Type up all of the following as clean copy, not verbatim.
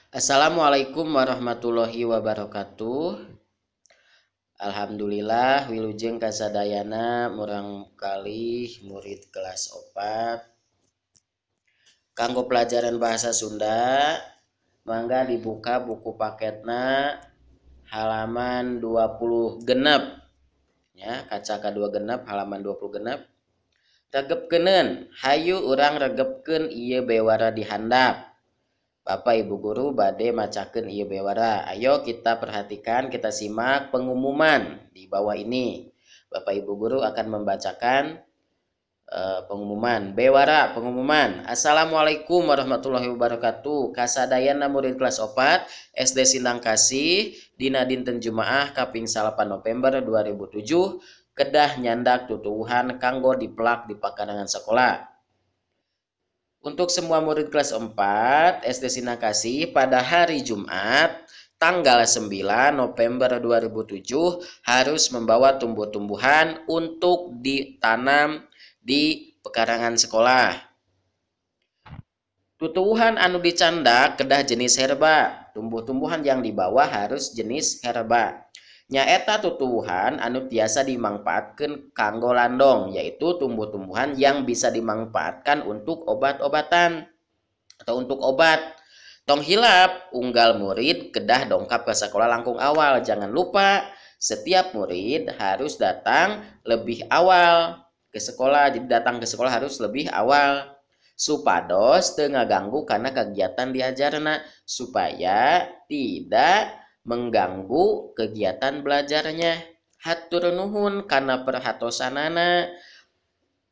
Assalamualaikum warahmatullahi wabarakatuh. Alhamdulillah wilujeng kasadayana murang kalih murid kelas 4 kanggo pelajaran bahasa Sunda. Mangga dibuka buku paketna halaman 20 genep ya, kaca kedua genep halaman 20 genep. Regepkeuneun, hayu urang regepkeun ieu bewara di handap. Bapak Ibu Guru bade macakeun ieu bewara. Ayo kita perhatikan, kita simak pengumuman di bawah ini. Bapak Ibu Guru akan membacakan pengumuman. Bewara pengumuman. Assalamualaikum warahmatullahi wabarakatuh. Kasadayana murid kelas 4 SD Sindang Kasih dina dinten Jumaah kaping 8 November 2007 kedah nyandak tutuwuhan kanggo dipelak di pakarangan sekolah. Untuk semua murid kelas 4 SD Sindang Kasih pada hari Jumat tanggal 9 November 2007 harus membawa tumbuh-tumbuhan untuk ditanam di pekarangan sekolah. Tutuwuhan anu dicandak kedah jenis herba. Tumbuh-tumbuhan yang dibawa harus jenis herba. Nyaeta tutuwuhan anu biasa dimanfaatkan kanggo landong, yaitu tumbuh-tumbuhan yang bisa dimanfaatkan untuk obat-obatan atau untuk obat. Tong hilap unggal murid kedah dongkap ke sekolah langkung awal. Jangan lupa setiap murid harus datang lebih awal ke sekolah. Jadi datang ke sekolah harus lebih awal supados teu ngaganggu karena kegiatan diajarna, supaya tidak mengganggu kegiatan belajarnya. Hatur nuhun karena perhatosanana.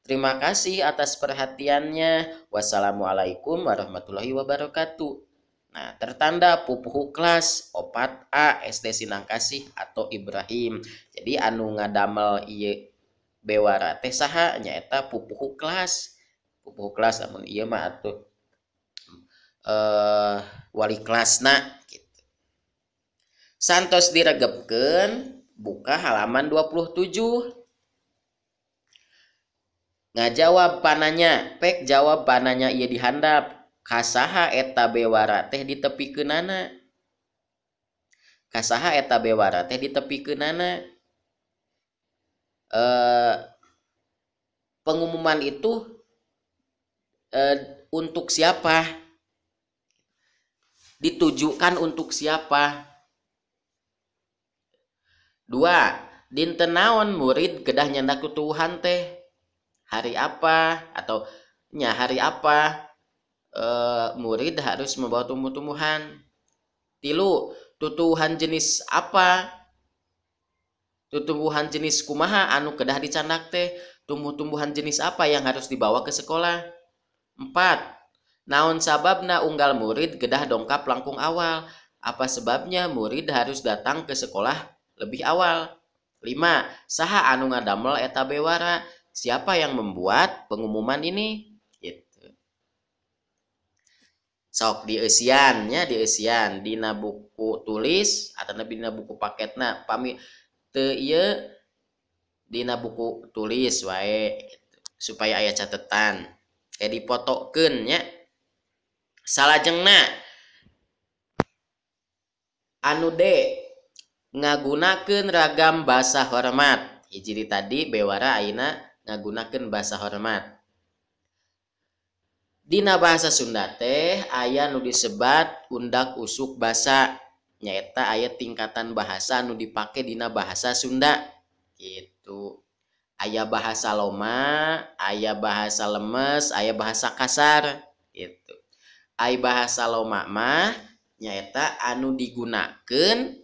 Terima kasih atas perhatiannya. Wassalamualaikum warahmatullahi wabarakatuh. Nah, tertanda pupuhu kelas 4A SD Sindang Kasih atau Ibrahim. Jadi anu ngadamel ieu bewara teh saha nyaeta pupuhu kelas. Pupuhu kelas namun ieu mah atuh wali kelasna gitu. Santos diregepkeun buka halaman 27. Ngajawab pananya, pek jawab pananya ieu dihandap. Kasaha eta bewara teh ditepikeunana? Kasaha eta bewara teh ditepikeunana? Pengumuman itu untuk siapa? Ditujukan untuk siapa? 2. Dinten naon murid kedah nyandak tutuwuhan teh? Hari apa? Atau hari apa murid harus membawa tumbuh-tumbuhan? 3. Tutuwuhan jenis apa? Tutuwuhan jenis kumaha anu kedah dicandak teh? Tumbuh-tumbuhan jenis apa yang harus dibawa ke sekolah? 4. Naon sababna unggal murid kedah dongkap langkung awal? Apa sebabnya murid harus datang ke sekolah lebih awal? 5. Saha anu ngadamel eta bewara? Siapa yang membuat pengumuman ini? Gitu. Sok dieusian nya, dieusian dina buku tulis atau dina buku paketna pami teu ieu dina buku tulis wae gitu. Supaya aya catetan kayak dipotokeun nya. Salajengna anu D ngagunakeun ragam basa hormat. Hiji tadi bewara ayeuna ngagunakeun basa hormat. Dina bahasa Sunda teh aya nu disebat undak usuk basa, nyaeta aya tingkatan bahasa nu dipake dina bahasa Sunda gitu. Aya bahasa loma, aya bahasa lemes, aya bahasa kasar gitu. Ai bahasa loma mah nyaeta anu digunakeun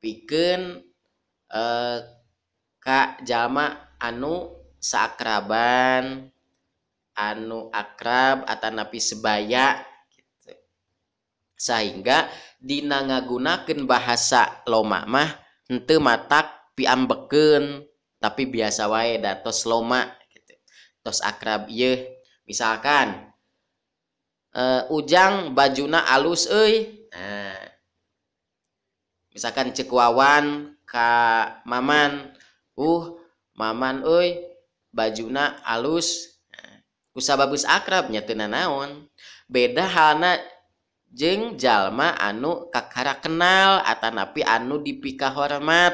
pikeun ka jalma anu saakraban, anu akrab atanapi sebaya gitu. Sehingga dina ngagunakeun bahasa loma mah henteu matak piambekeun, tapi biasa wae da tos loma gitu. Tos akrab ieu. Misalkan Ujang bajuna alus euy. Nah, misalkan ceuk wawan ka Maman, Maman euy bajuna alus. Nah, kusababus akrabnya teu nanaon. Beda halna jeung jalma anu kakara kenal atanapi anu dipika hormat.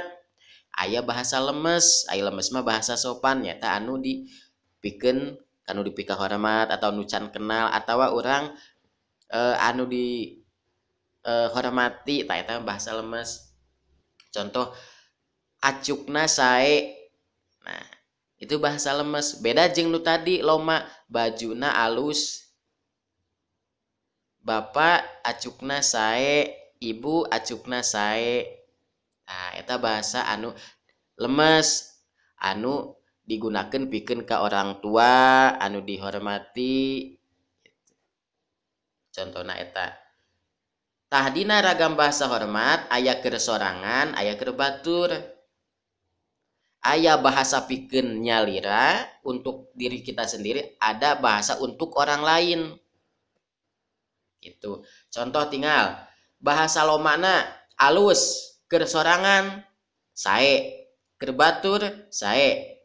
Aya bahasa lemes, aya lemes mah bahasa sopan nyata anu dipikeun anu dipika hormat atau anu can kenal atawa urang anu di hormati tah eta bahasa lemes. Contoh acukna sae. Nah, itu bahasa lemes. Beda jeung nu tadi loma bajuna alus. Bapak acukna sae, ibu acukna sae. Nah, eta bahasa anu lemes anu digunakeun pikeun ka orang tua anu dihormati. Contohna eta. Tah dina ragam bahasa hormat aya keur sorangan, aya keur batur. Aya bahasa pikeun nyalira untuk diri kita sendiri, ada bahasa untuk orang lain. Gitu. Contoh tinggal bahasa lomana alus keur sorangan sae, keur batur sae.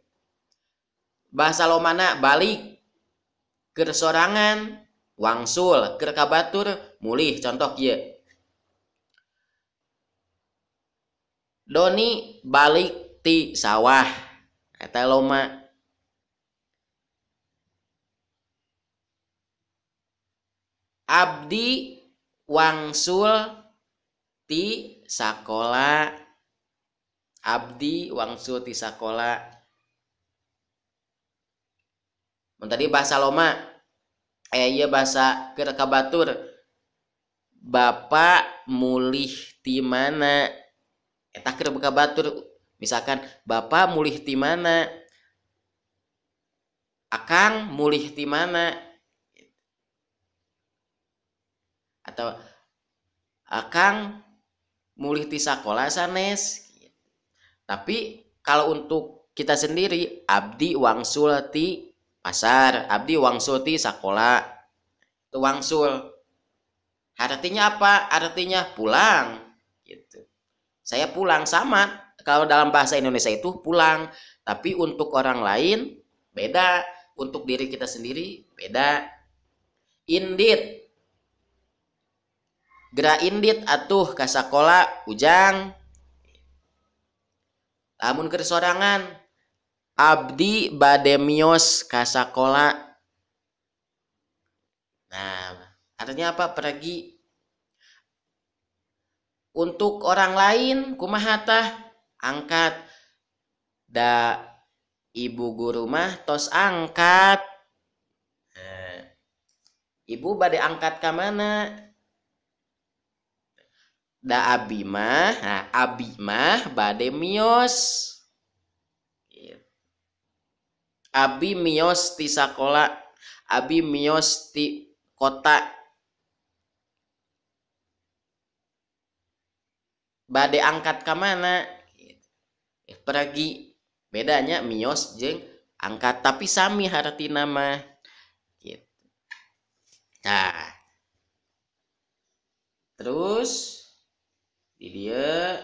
Bahasa lomana balik keur sorangan wangsul, keur ka batur mulih. Contoh kieu. Doni balik ti sawah. Eta loma. Abdi wangsul ti sakola. Abdi wangsul ti sakola. Mun tadi bahasa loma ieu bahasa keur ka batur. Bapak mulih ti mana? Eta keur ka batur. Misalkan Bapak mulih ti mana? Akang mulih ti mana? Atau Akang mulih ti sakola sanes. Tapi kalau untuk kita sendiri, abdi wangsul ti pasar, abdi wangsul ti sakola. Itu wangsul. Artinya apa? Artinya pulang gitu. Saya pulang sama. Kalau dalam bahasa Indonesia itu pulang, tapi untuk orang lain beda, untuk diri kita sendiri beda. Indit. Gera indit atuh ka sakola ujang. Lamun keur sorangan abdi bade mios ka sakola. Nah, artinya apa? Pergi. Untuk orang lain kumaha tah? Angkat. Da ibu guru mah tos angkat. Nah, ibu bade angkat ka mana? Da abi mah, nah abi mah bade mios. Abi mios ti sakola, abi mios ti kota. Bade angkat ka mana? Pergi. Bedanya mios jeung angkat, tapi sami hartina mah. Gitu. Nah. Terus di dia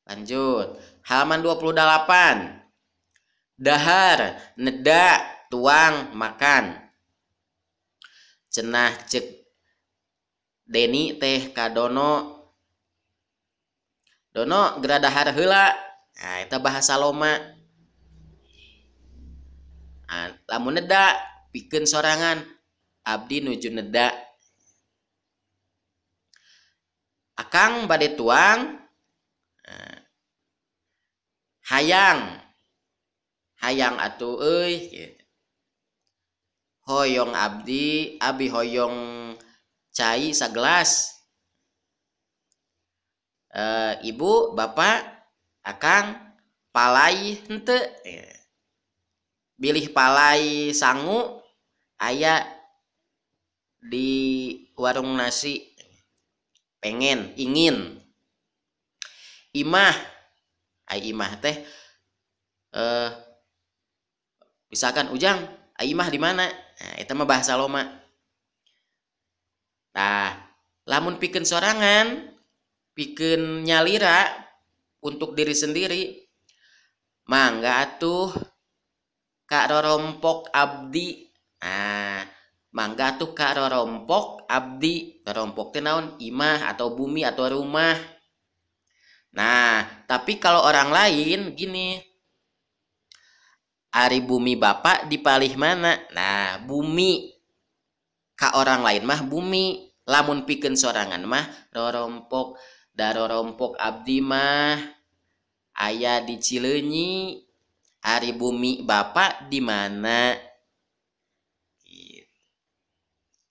lanjut halaman 28. Dahar, neda, tuang, makan. Cenah cek Deni teh ka Dono. Dono gera dahar heula. Nah, eta bahasa loma. Nah, lamun neda pikeun sorangan abdi nuju neda. Akang bade tuang. Nah, hayang. Hayang atuh euy gitu. Hoyong abdi, abi hoyong cai sagelas. Ibu, bapak, akang palai henteu. Bilih palai sangu aya di warung nasi. Pengen, ingin. Imah, ai imah teh misalkan ujang, ai imah di mana? Nah, itu mah bahasa loma. Nah, lamun pikeun sorangan, pikeun nyalira untuk diri sendiri, mangga atuh ka rorompok abdi. Nah, mangga tuh ka rorompok abdi. Rorompok teh naon? Imah atau bumi atau rumah. Nah, tapi kalau orang lain gini, ari bumi bapak dipalih mana? Nah, bumi. Ka orang lain mah bumi. Lamun pikeun sorangan mah rorompok. Da rorompok abdi mah aya di Cileunyi. Ari bumi bapak di mana? Gitu.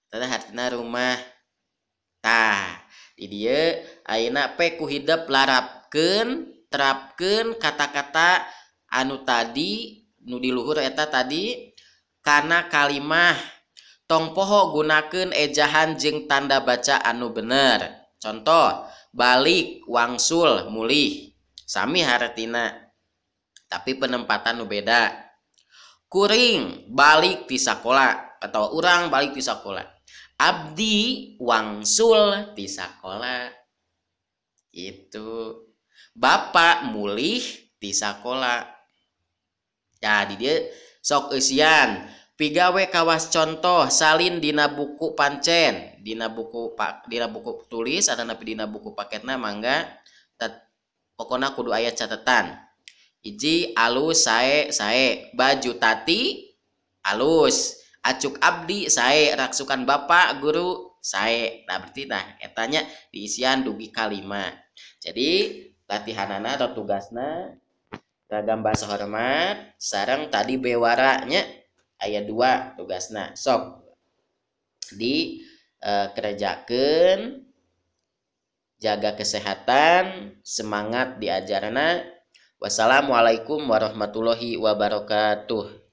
Tah hartina rumah. Tah, di dieu ayeuna pe ku hideep larapkeun, terapkeun kata-kata anu tadi nu di luhur eta tadi kana kalimah. Tong poho gunakeun ejahan jeung tanda baca anu bener. Contoh, balik, wangsul, mulih. Sami hartina, tapi penempatan nu beda. Kuring balik ti sakola atau urang balik ti sakola. Abdi wangsul ti sakola. Itu. Bapak mulih ti sakola. Ya, di dieu sok eusian. Pigawe kawas contoh salin dina buku pancen, dina buku tulis atau napi dina buku paketna mangga pokona kudu aya catatan. Hiji alus sae baju tati alus, acuk abdi sae, raksukan bapak guru sae. Nah berarti etanya diisian dugi kalima. Jadi latihanana atau tugasna ragam bahasa hormat sareng tadi bewaranya aya 2 tugasna. Sok di kerjakeun, jaga kesehatan, semangat diajarna. Wassalamualaikum warahmatullahi wabarakatuh.